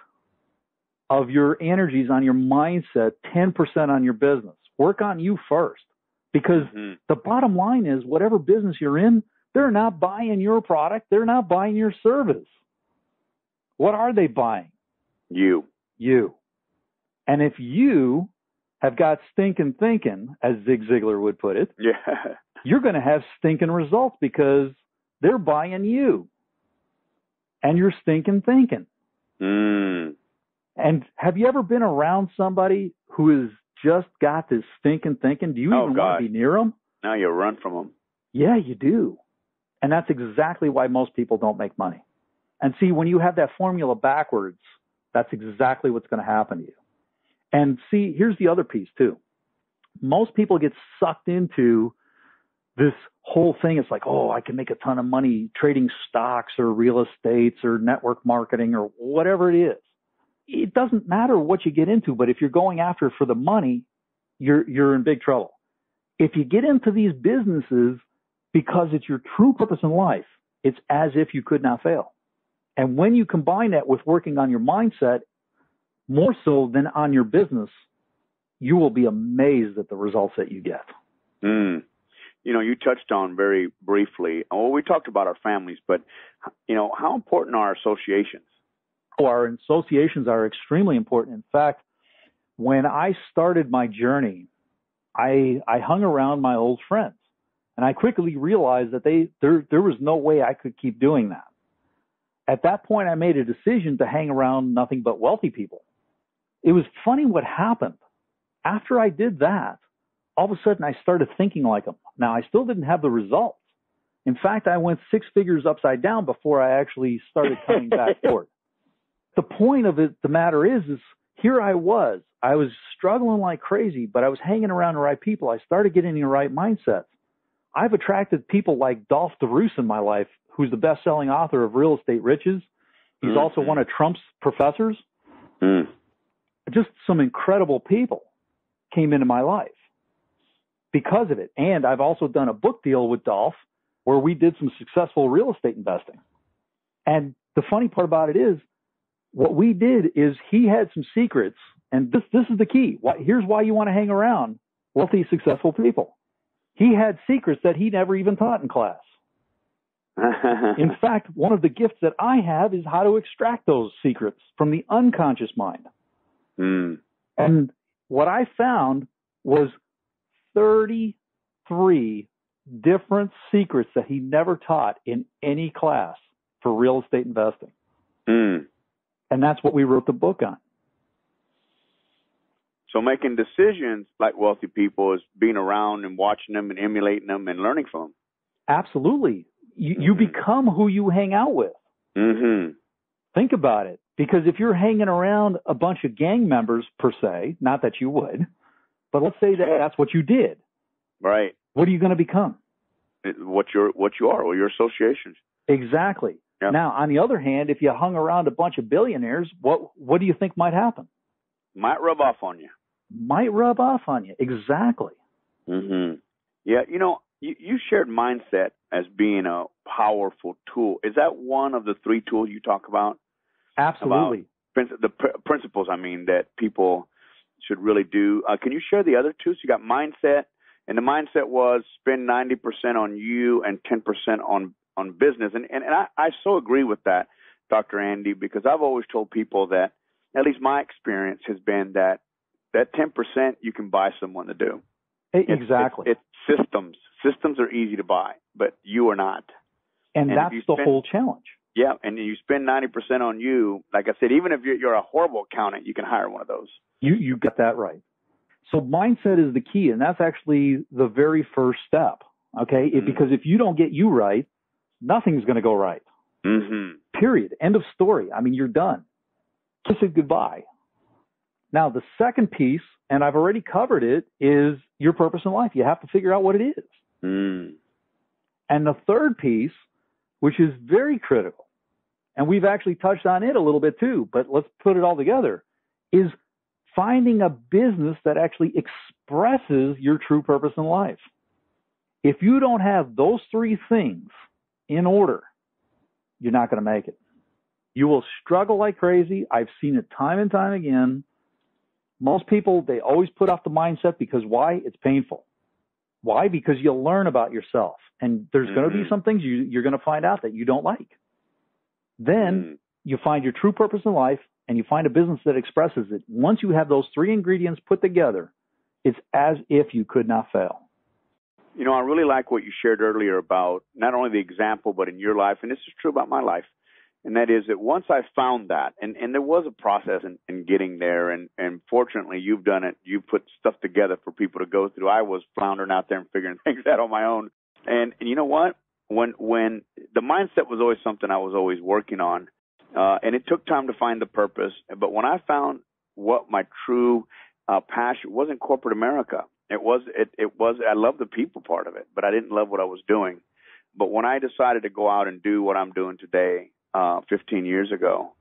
of your energies on your mindset, 10% on your business. Work on you first. Because the bottom line is, whatever business you're in, they're not buying your product. They're not buying your service. What are they buying? You. And if you have got stinking thinking, as Zig Ziglar would put it, you're going to have stinking results because they're buying you. And you're stinking thinking. And have you ever been around somebody who has just got this stinking thinking? Do you even want to be near them? Now you run from them. Yeah, you do. And that's exactly why most people don't make money. And see, when you have that formula backwards, that's exactly what's going to happen to you. And see, here's the other piece too. Most people get sucked into this whole thing. It's like, oh, I can make a ton of money trading stocks or real estates or network marketing or whatever it is. It doesn't matter what you get into, but if you're going after it for the money, you're in big trouble. If you get into these businesses because it's your true purpose in life, it's as if you could not fail. And when you combine that with working on your mindset, more so than on your business, you will be amazed at the results that you get. You know, you touched on very briefly, well, we talked about our families, but, you know, how important are associations? Our associations are extremely important. In fact, when I started my journey, I hung around my old friends, and I quickly realized that there was no way I could keep doing that. At that point, I made a decision to hang around nothing but wealthy people. It was funny what happened. After I did that, all of a sudden I started thinking like them. Now, I still didn't have the results. In fact, I went 6 figures upside down before I actually started coming back forward. The point of it, the matter is here I was struggling like crazy, but I was hanging around the right people. I started getting in the right mindset. I've attracted people like Dolph DeRoos in my life, who's the best-selling author of Real Estate Riches. He's also one of Trump's professors. Just some incredible people came into my life because of it. And I've also done a book deal with Dolph where we did some successful real estate investing. And the funny part about it is, what we did is he had some secrets, and this is the key. Here's why you want to hang around wealthy, successful people. He had secrets that he never even taught in class. In fact, one of the gifts that I have is how to extract those secrets from the unconscious mind. And what I found was 33 different secrets that he never taught in any class for real estate investing. And that's what we wrote the book on. So making decisions like wealthy people is being around and watching them and emulating them and learning from them. Absolutely. You become who you hang out with. Think about it. Because if you're hanging around a bunch of gang members, per se, not that you would, but let's say that that's what you did. Right. What are you going to become? What you are, or your associations. Exactly. Yep. Now, on the other hand, if you hung around a bunch of billionaires, what do you think might happen? Might rub off on you. Might rub off on you. Exactly. Mm-hmm. Yeah, you shared mindset as being a powerful tool. Is that one of the three tools you talk about? Absolutely. About the principles, that people should really do. Can you share the other two? So you got mindset, and the mindset was spend 90% on you and 10% on business. And I so agree with that, Dr. Andy, because I've always told people that, at least my experience has been that 10% you can buy someone to do. Exactly. It's systems. Systems are easy to buy, but you are not. And that's the whole challenge. Yeah, and you spend 90% on you. Like I said, even if you're a horrible accountant, you can hire one of those. You got that right. So mindset is the key, and that's actually the very first step, okay? Mm-hmm. Because if you don't get you right, nothing's going to go right. Mm-hmm. Period. End of story. You're done. Kiss it goodbye. Now, the second piece, and I've already covered it, is your purpose in life. You have to figure out what it is. Mm. And the third piece, which is very critical, and we've actually touched on it a little bit too, but let's put it all together, is finding a business that actually expresses your true purpose in life. If you don't have those three things in order, you're not going to make it. You will struggle like crazy. I've seen it time and time again. Most people, they always put off the mindset because why? It's painful. Why? Because you'll learn about yourself. And there's going to be some things you're going to find out that you don't like. Then you find your true purpose in life and you find a business that expresses it. Once you have those three ingredients put together, it's as if you could not fail. I really like what you shared earlier about not only the example, but in your life, and this is true about my life. And that is that once I found that, and there was a process in getting there, and fortunately you've done it. You put stuff together for people to go through. I was floundering out there and figuring things out on my own. And you know what? When the mindset was always something I was always working on, and it took time to find the purpose. But when I found what my true passion was in corporate America, it was I loved the people part of it, but I didn't love what I was doing. But when I decided to go out and do what I'm doing today, 15 years ago,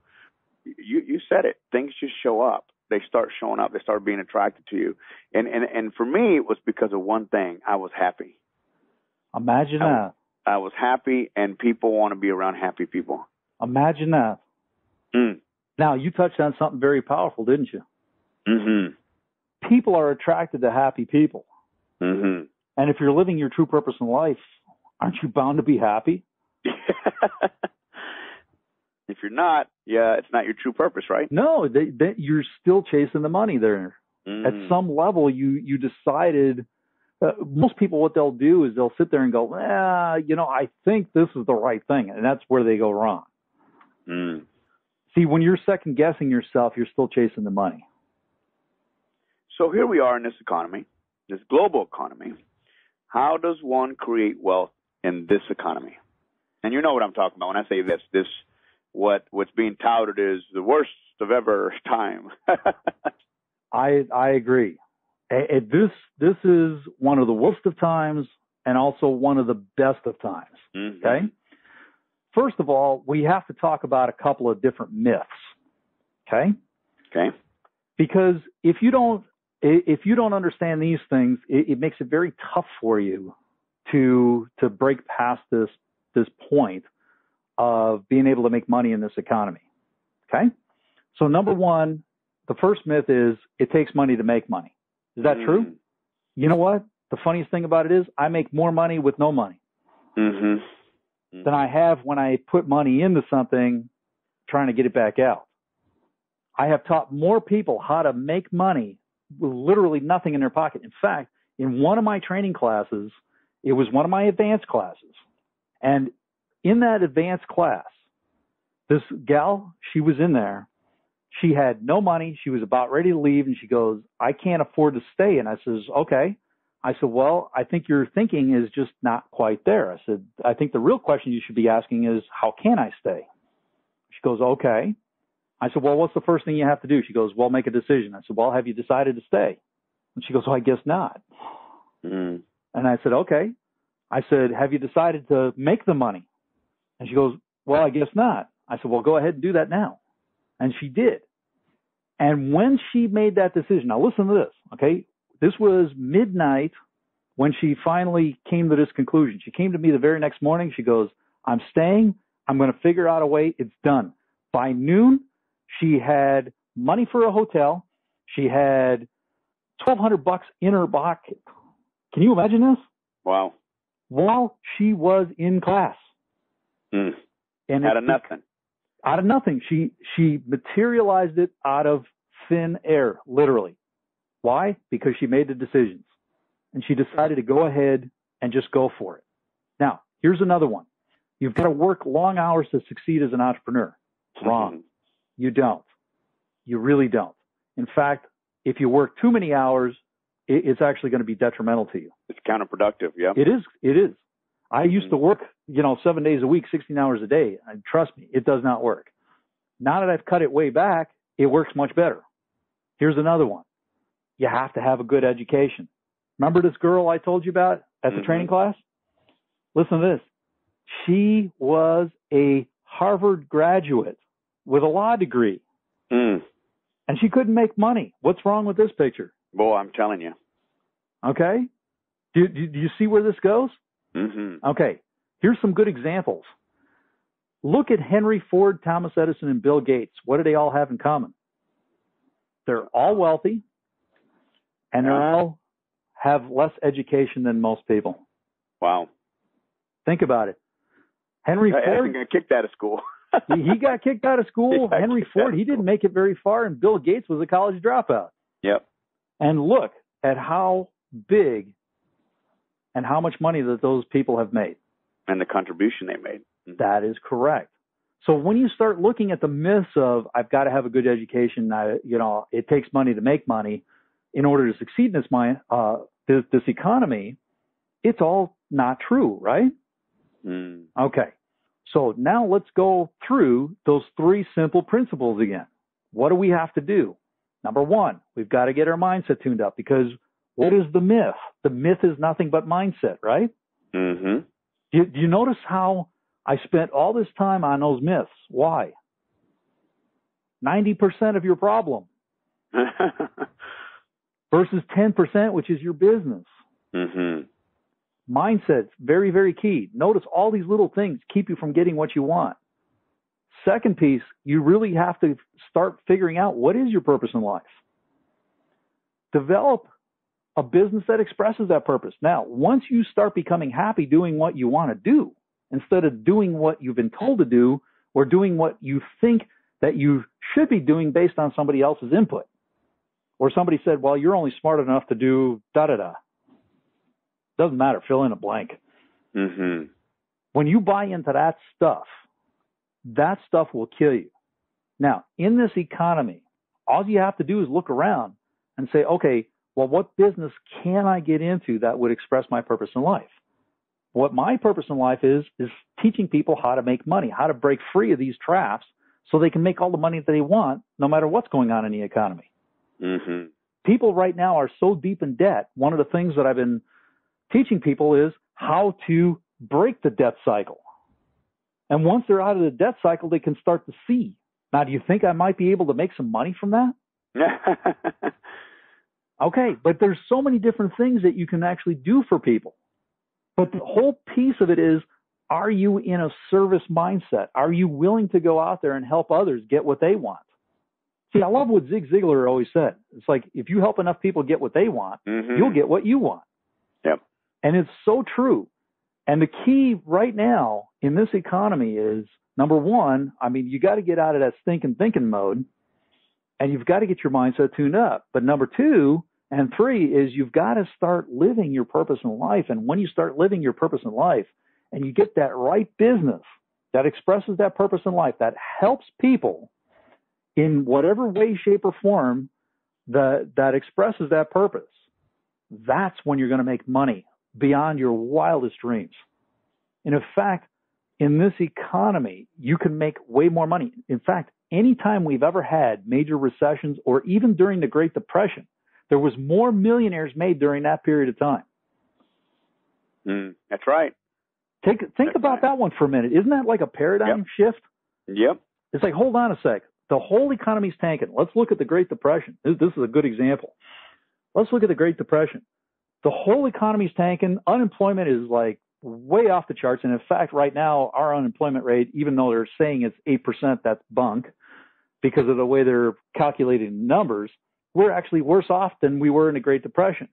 you said it. Things just show up. They start showing up. They start being attracted to you. And for me, it was because of one thing. I was happy. Imagine that. I was happy, and people want to be around happy people. Imagine that. Now, you touched on something very powerful, didn't you? Mm-hmm. People are attracted to happy people. Mm-hmm. And if you're living your true purpose in life, aren't you bound to be happy? If you're not, it's not your true purpose, right? No, you're still chasing the money there. At some level, you decided. Most people, what they'll do is they'll sit there and go, I think this is the right thing, and that's where they go wrong. See, when you're second guessing yourself, you're still chasing the money. So here we are in this economy, this global economy. How does one create wealth in this economy? And you know what I'm talking about when I say this. What's being touted is the worst of ever time. I agree. This is one of the worst of times and also one of the best of times. Mm-hmm. Okay. First of all, we have to talk about a couple of different myths. Okay. Okay. Because if you don't understand these things, it makes it very tough for you to break past this point of being able to make money in this economy. Okay? So number one, the first myth is it takes money to make money. Is that true? You know what? The funniest thing about it is I make more money with no money than I have when I put money into something trying to get it back out. I have taught more people how to make money with literally nothing in their pocket. In fact, in one of my training classes, it was one of my advanced classes. And in that advanced class, this gal, she was in there. She had no money. She was about ready to leave. And she goes, I can't afford to stay. And I says, okay. I said, well, I think your thinking is just not quite there. I said, I think the real question you should be asking is, how can I stay? She goes, okay. I said, well, what's the first thing you have to do? She goes, well, make a decision. I said, well, have you decided to stay? And she goes, well, I guess not. And I said, okay. I said, have you decided to make the money? And she goes, well, I guess not. I said, well, go ahead and do that now. And she did. And when she made that decision, now listen to this, okay? This was midnight when she finally came to this conclusion. She came to me the very next morning. She goes, I'm staying. I'm going to figure out a way. It's done. By noon, she had money for a hotel. She had $1,200 in her pocket. Can you imagine this? Wow. While she was in class. Mm. And out of nothing. Out of nothing. She materialized it out of thin air, literally. Why? Because she made the decisions. And she decided to go ahead and just go for it. Now, here's another one. You've got to work long hours to succeed as an entrepreneur. Wrong. Mm-hmm. You don't. You really don't. In fact, if you work too many hours, it's actually going to be detrimental to you. It's counterproductive, yeah. It is. It is. I used to work, 7 days a week, 16 hours a day. And trust me, it does not work. Now that I've cut it way back, it works much better. Here's another one. You have to have a good education. Remember this girl I told you about at the training class? Listen to this. She was a Harvard graduate with a law degree. Mm. And she couldn't make money. What's wrong with this picture? Boy, I'm telling you. Okay. Do you see where this goes? Mm-hmm. Okay. Here's some good examples. Look at Henry Ford, Thomas Edison, and Bill Gates. What do they all have in common? They're all wealthy, and they all have less education than most people. Wow. Think about it. Henry Ford. Edison got kicked out of school. he got kicked out of school. Henry Ford, he didn't make it very far, and Bill Gates was a college dropout. Yep. And look at how big and how much money that those people have made. And the contribution they made. Mm-hmm. That is correct. So when you start looking at the myths of, I've got to have a good education, it takes money to make money in order to succeed in this economy, it's all not true, right? Mm. Okay. So now let's go through those 3 simple principles again. What do we have to do? Number 1, we've got to get our mindset tuned up, because what is the myth? The myth is nothing but mindset, right? Mm-hmm. Do you notice how I spent all this time on those myths? Why? 90% of your problem versus 10%, which is your business. Mm-hmm. Mindset's very, very key. Notice all these little things keep you from getting what you want. Second piece, you really have to start figuring out what is your purpose in life. Develop a business that expresses that purpose. Now, once you start becoming happy doing what you want to do, instead of doing what you've been told to do or doing what you think that you should be doing based on somebody else's input. Or somebody said, well, you're only smart enough to do da-da-da. Doesn't matter. Fill in a blank. Mm-hmm. When you buy into that stuff will kill you. Now, in this economy, all you have to do is look around and say, okay, well, what business can I get into that would express my purpose in life? What my purpose in life is teaching people how to make money, how to break free of these traps so they can make all the money that they want, no matter what's going on in the economy. Mm-hmm. People right now are so deep in debt. One of the things that I've been teaching people is how to break the debt cycle. And once they're out of the debt cycle, they can start to see. Now, do you think I might be able to make some money from that? Okay, but there's so many different things that you can actually do for people. But the whole piece of it is, are you in a service mindset? Are you willing to go out there and help others get what they want? See, I love what Zig Ziglar always said. It's like, if you help enough people get what they want, you'll get what you want. Yep. And it's so true. And the key right now in this economy is, number 1, you got to get out of that thinking mode, and you've got to get your mindset tuned up. But number 2 and 3 is you've got to start living your purpose in life. And when you start living your purpose in life and you get that right business that expresses that purpose in life, that helps people in whatever way, shape, or form that expresses that purpose, that's when you're going to make money beyond your wildest dreams. And in fact, in this economy, you can make way more money. In fact, anytime we've ever had major recessions, or even during the Great Depression, there was more millionaires made during that period of time. That's right. Think about that one for a minute. Isn't that like a paradigm shift? Yep. It's like, hold on a sec. the whole economy's tanking. Let's look at the Great Depression. This is a good example. Let's look at the Great Depression. The whole economy's tanking. Unemployment is like way off the charts. And in fact, right now, our unemployment rate, even though they're saying it's 8%, that's bunk because of the way they're calculating numbers. We're actually worse off than we were in the Great Depression.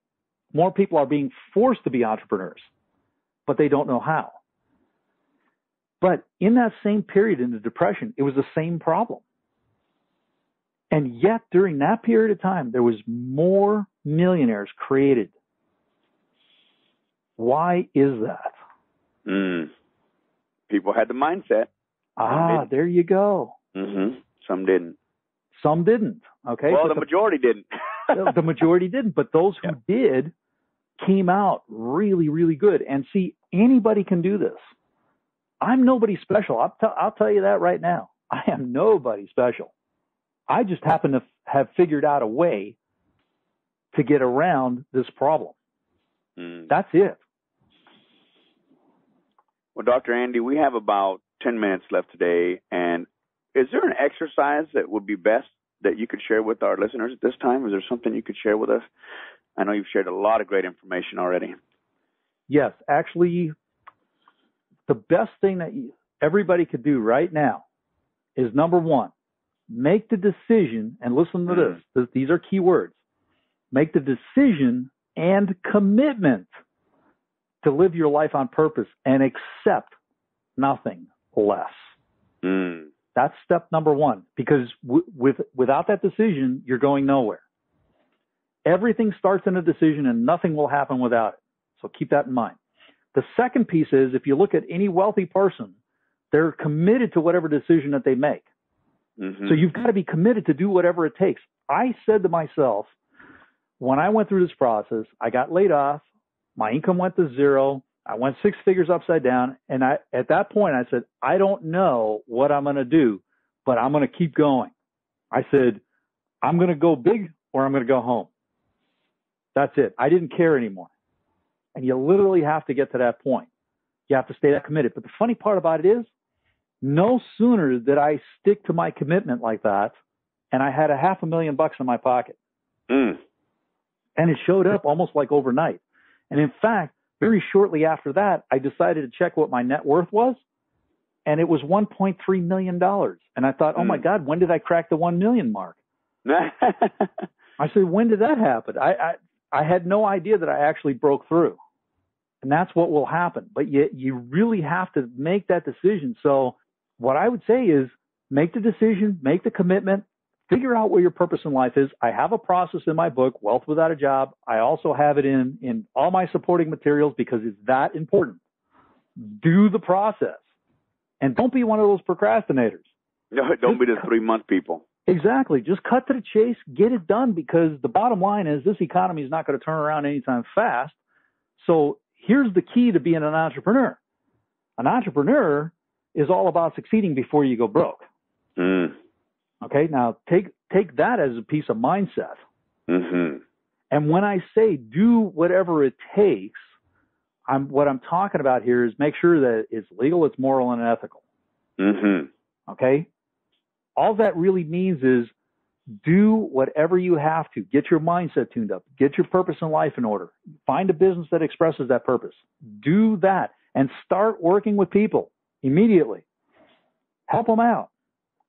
More people are being forced to be entrepreneurs, but they don't know how. But in that same period in the Depression, it was the same problem. And yet, during that period of time, there was more millionaires created. Why is that? People had the mindset. There you go. Mm-hmm. Some didn't. Some didn't. Okay. Well, the majority didn't. The majority didn't, but those who did came out really, really good. And see, anybody can do this. I'm nobody special. I'll tell you that right now. I am nobody special. I just happen to have figured out a way to get around this problem. That's it. Well, Dr. Andy, we have about 10 minutes left today. And is there an exercise that would be best that you could share with our listeners at this time? Is there something you could share with us? I know you've shared a lot of great information already. Yes, actually, the best thing that everybody could do right now is, number one, make the decision, and listen to this. These are key words. Make the decision and commitment to live your life on purpose and accept nothing less. That's step number one, because without that decision, you're going nowhere. Everything starts in a decision and nothing will happen without it. So keep that in mind. The second piece is, if you look at any wealthy person, they're committed to whatever decision that they make. So you've got to be committed to do whatever it takes. I said to myself, when I went through this process, I got laid off. My income went to zero. I went 6 figures upside down. And at that point, I said, I don't know what I'm going to do, but I'm going to keep going. I said, I'm going to go big or I'm going to go home. That's it. I didn't care anymore. And you literally have to get to that point. You have to stay that committed. But the funny part about it is, no sooner did I stick to my commitment like that, and I had $500,000 in my pocket. And it showed up almost like overnight. And in fact, very shortly after that, I decided to check what my net worth was, and it was $1.3 million. And I thought, oh my God, when did I crack the 1 million mark? I said, when did that happen? I had no idea that I actually broke through. And that's what will happen. But you really have to make that decision. So what I would say is, make the decision, make the commitment, figure out what your purpose in life is. I have a process in my book, Wealth Without a Job. I also have it in all my supporting materials because it's that important. Do the process. And don't be one of those procrastinators. No, don't be the 3-month people. Exactly. Just cut to the chase, get it done, because the bottom line is this economy is not going to turn around anytime fast. So here's the key to being an entrepreneur. An entrepreneur is all about succeeding before you go broke. Okay, now take that as a piece of mindset. And when I say do whatever it takes, what I'm talking about here is make sure that it's legal, it's moral, and ethical. Okay? All that really means is do whatever you have to. Get your mindset tuned up. Get your purpose in life in order. Find a business that expresses that purpose. Do that and start working with people immediately. Help them out.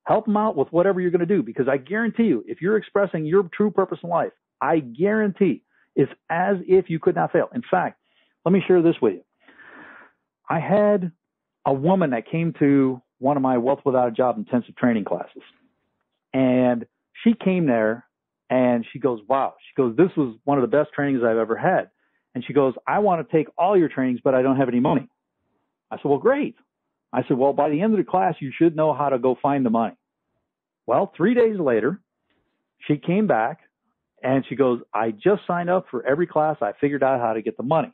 Help them out with whatever you're going to do, because I guarantee you, if you're expressing your true purpose in life, I guarantee it's as if you could not fail. In fact, let me share this with you. I had a woman that came to one of my Wealth Without a Job intensive training classes. And she came there and she goes, wow. She goes, this was one of the best trainings I've ever had. And she goes, I want to take all your trainings, but I don't have any money. I said, well, great. I said, well, by the end of the class, you should know how to go find the money. Well, 3 days later, she came back and she goes, I just signed up for every class. I figured out how to get the money.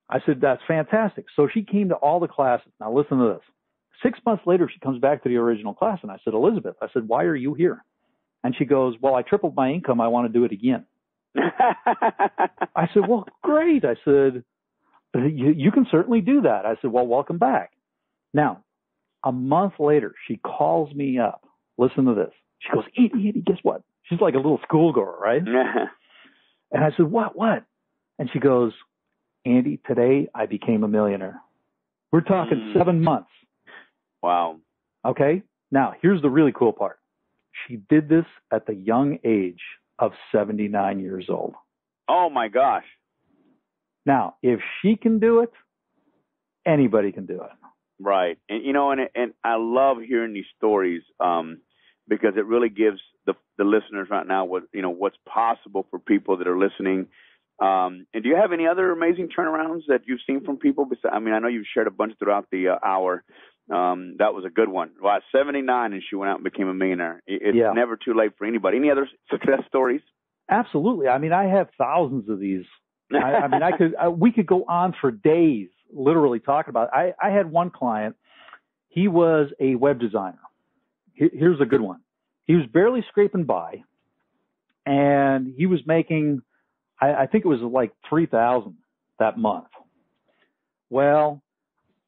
I said, that's fantastic. So she came to all the classes. Now listen to this. 6 months later, she comes back to the original class. And I said, Elizabeth, I said, why are you here? And she goes, well, I tripled my income. I want to do it again. I said, well, great. I said, you can certainly do that. I said, well, welcome back. Now, a month later, she calls me up. listen to this. She goes, Andy, guess what? She's like a little schoolgirl, right? And I said, what? And she goes, Andy, today I became a millionaire. We're talking 7 months. Wow. Okay. Now, here's the really cool part. She did this at the young age of 79 years old. Oh, my gosh. Now, if she can do it, anybody can do it. Right. And, you know, and I love hearing these stories because it really gives the listeners right now what's possible for people that are listening. And do you have any other amazing turnarounds that you've seen from people? I mean, I know you've shared a bunch throughout the hour. That was a good one. Well, at 79, and she went out and became a millionaire. It's never too late for anybody. Any other success stories? Absolutely. I mean, I have thousands of these. I mean, we could go on for days, literally talking about it. I had one client. He was a web designer. Here's a good one. He was barely scraping by, and he was making, I think it was like $3,000 that month. Well,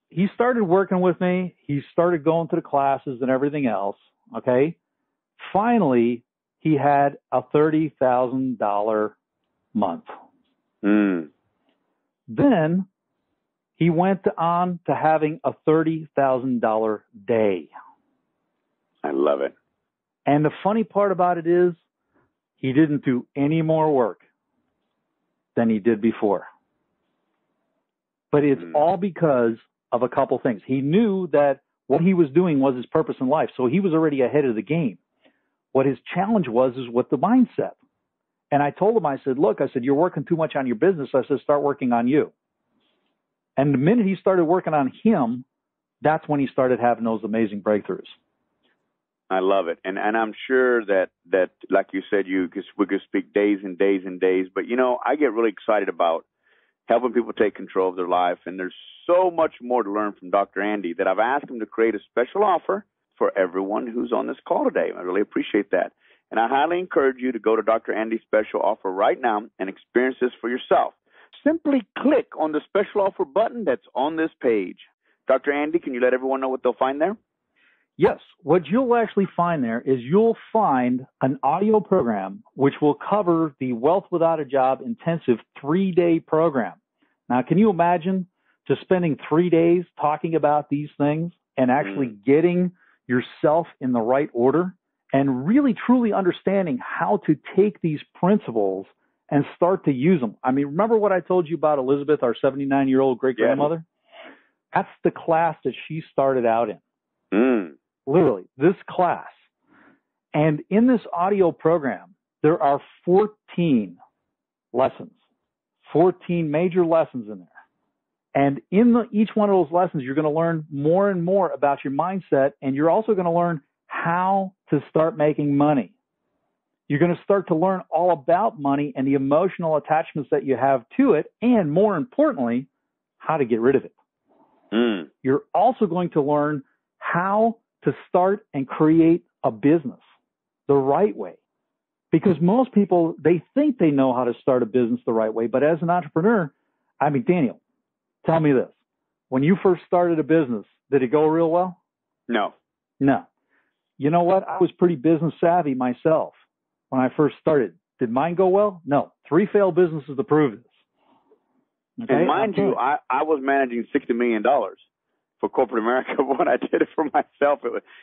he started working with me. He started going to the classes and everything else. Okay. Finally, he had a $30,000 month. Then he went on to having a $30,000 day. I love it. And the funny part about it is he didn't do any more work than he did before. But it's all because of a couple things. He knew that what he was doing was his purpose in life, so he was already ahead of the game. What his challenge was is with the mindset. And I told him, I said, look, you're working too much on your business. I said, start working on you. And the minute he started working on him, that's when he started having those amazing breakthroughs. I love it. And I'm sure that like you said, we could speak days and days and days. But, you know, I get really excited about helping people take control of their life. And there's so much more to learn from Dr. Andy that I've asked him to create a special offer for everyone who's on this call today. I really appreciate that. And I highly encourage you to go to Dr. Andy's special offer right now and experience this for yourself. Simply click on the special offer button that's on this page. Dr. Andy, can you let everyone know what they'll find there? Yes. What you'll actually find there is you'll find an audio program which will cover the Wealth Without a Job intensive 3-day program. Now, can you imagine just spending 3 days talking about these things and actually getting yourself in the right order and really truly understanding how to take these principles and start to use them? I mean, remember what I told you about Elizabeth, our 79-year-old great-grandmother? That's the class that she started out in. Literally, this class. And in this audio program, there are 14 lessons, 14 major lessons in there. And in each one of those lessons, you're going to learn more and more about your mindset, and you're also going to learn how to start making money. You're going to start to learn all about money and the emotional attachments that you have to it, and more importantly, how to get rid of it. You're also going to learn how to start and create a business the right way. Because most people, they think they know how to start a business the right way, but as an entrepreneur, I mean, Daniel, tell me this. When you first started a business, did it go real well? No. You know what? I was pretty business savvy myself when I first started. Did mine go well? No. 3 failed businesses to prove this. Okay? And mind you, I was managing $60 million for corporate America. When I did it for myself,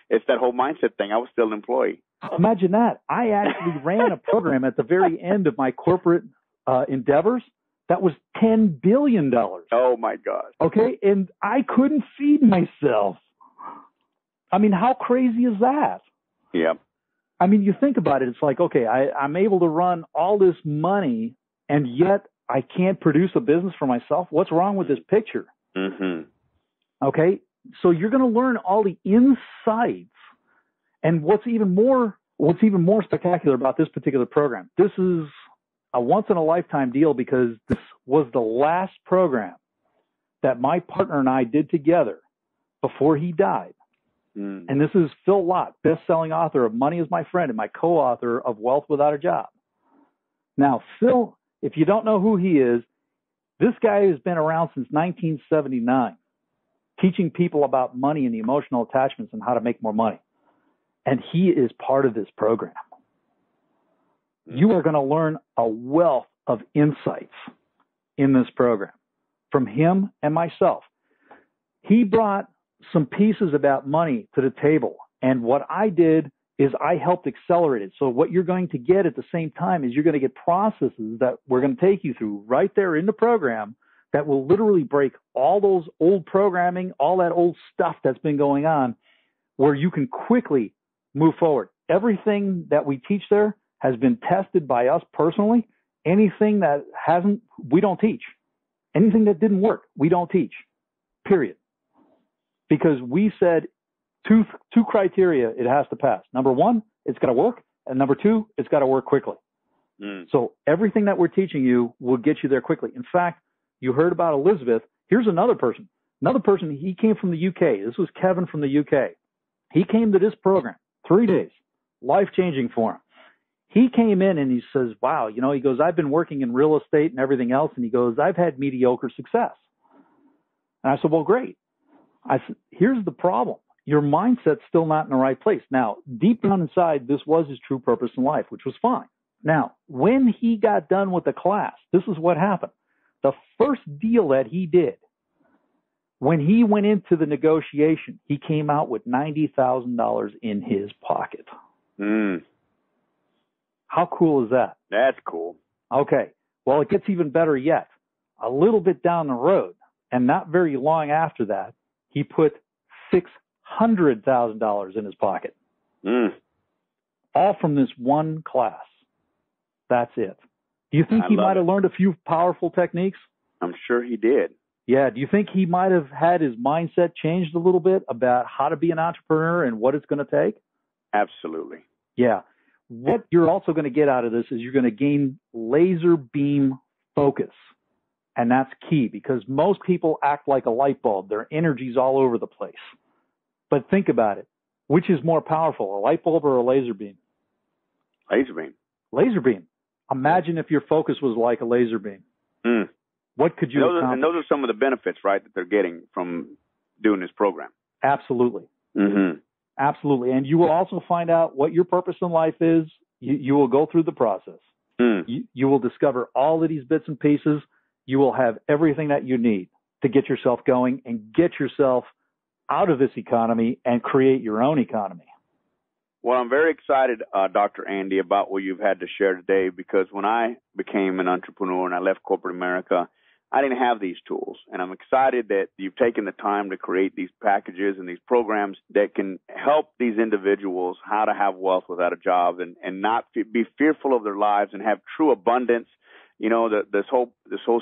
it's that whole mindset thing. I was still an employee. Imagine that. I actually ran a program at the very end of my corporate endeavors that was $10 billion. Oh, my God. Okay, and I couldn't feed myself. I mean, how crazy is that? Yeah. I mean, you think about it. It's like, okay, I'm able to run all this money, and yet I can't produce a business for myself. What's wrong with this picture? Okay, so you're going to learn all the insights. And what's even more spectacular about this particular program, this is a once-in-a-lifetime deal because this was the last program that my partner and I did together before he died. And this is Phil Lott, best-selling author of Money is My Friend and my co-author of Wealth Without a Job. Now, Phil, if you don't know who he is, this guy has been around since 1979, teaching people about money and the emotional attachments and how to make more money. and he is part of this program. You are going to learn a wealth of insights in this program from him and myself. He brought some pieces about money to the table, and what I did is I helped accelerate it. So what you're going to get at the same time is you're going to get processes that we're going to take you through right there in the program that will literally break all those old programming, all that old stuff that's been going on, where you can quickly move forward. Everything that we teach there has been tested by us personally. Anything that hasn't, we don't teach. Anything that didn't work, we don't teach, period. Because we said two criteria it has to pass. Number one, it's got to work. And number two, it's got to work quickly. So everything that we're teaching you will get you there quickly. In fact, you heard about Elizabeth. Here's another person. He came from the UK. This was Kevin from the UK. He came to this program, 3 days, life-changing for him. He came in and he says, wow, he goes, I've been working in real estate and everything else. And he goes, I've had mediocre success. And I said, well, great. I said, here's the problem. Your mindset's still not in the right place. Now, deep down inside, this was his true purpose in life, which was fine. Now, when he got done with the class, this is what happened. The first deal that he did, when he went into the negotiation, he came out with $90,000 in his pocket. How cool is that? That's cool. Okay. Well, it gets even better yet. A little bit down the road, and not very long after that, he put $600,000 in his pocket. All from this one class. That's it. Do you think he might have learned a few powerful techniques? I'm sure he did. Yeah. Do you think he might have had his mindset changed a little bit about how to be an entrepreneur and what it's going to take? Absolutely. Yeah. What you're also going to get out of this is you're going to gain laser beam focus. And that's key because most people act like a light bulb. Their energy's all over the place. But think about it. Which is more powerful, a light bulb or a laser beam? Laser beam. Laser beam. Imagine if your focus was like a laser beam. What could you accomplish? And those are some of the benefits, right, that they're getting from doing this program. Absolutely. Absolutely. And you will also find out what your purpose in life is. You will go through the process. You will discover all of these bits and pieces. You will have everything that you need to get yourself going and get yourself out of this economy and create your own economy. Well, I'm very excited, Dr. Andy, about what you've had to share today because when I became an entrepreneur and I left corporate America, I didn't have these tools. And I'm excited that you've taken the time to create these packages and these programs that can help these individuals how to have wealth without a job and not be fearful of their lives and have true abundance. This whole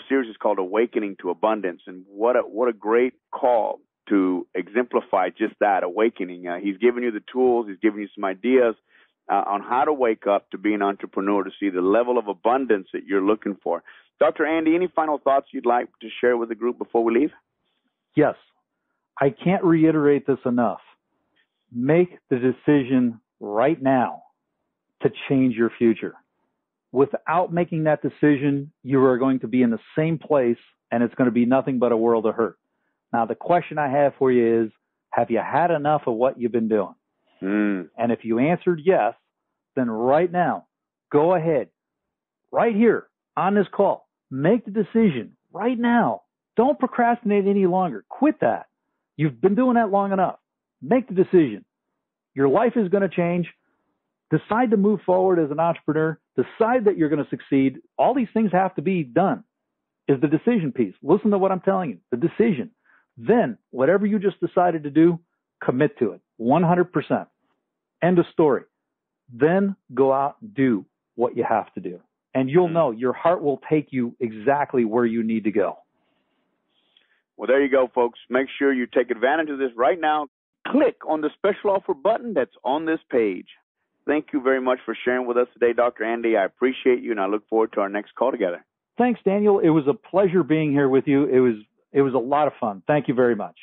series is called Awakening to Abundance. And what a great call to exemplify just that, awakening. He's given you the tools. He's given you some ideas on how to wake up to be an entrepreneur, to see the level of abundance that you're looking for. Dr. Andy, any final thoughts you'd like to share with the group before we leave? Yes. I can't reiterate this enough. Make the decision right now to change your future. Without making that decision, you are going to be in the same place, and it's going to be nothing but a world of hurt. Now, the question I have for you is, have you had enough of what you've been doing? And if you answered yes, then right now, go ahead, right here on this call, make the decision right now. Don't procrastinate any longer. Quit that. You've been doing that long enough. Make the decision. Your life is going to change. Decide to move forward as an entrepreneur. Decide that you're going to succeed. All these things have to be done is the decision piece. Listen to what I'm telling you, the decision. Then whatever you just decided to do, commit to it 100%. End of story. Then go out and do what you have to do. And you'll know your heart will take you exactly where you need to go. Well, there you go, folks. Make sure you take advantage of this right now. Click on the special offer button that's on this page. Thank you very much for sharing with us today, Dr. Andy. I appreciate you, and I look forward to our next call together. Thanks, Daniel. It was a pleasure being here with you. It was a lot of fun. Thank you very much.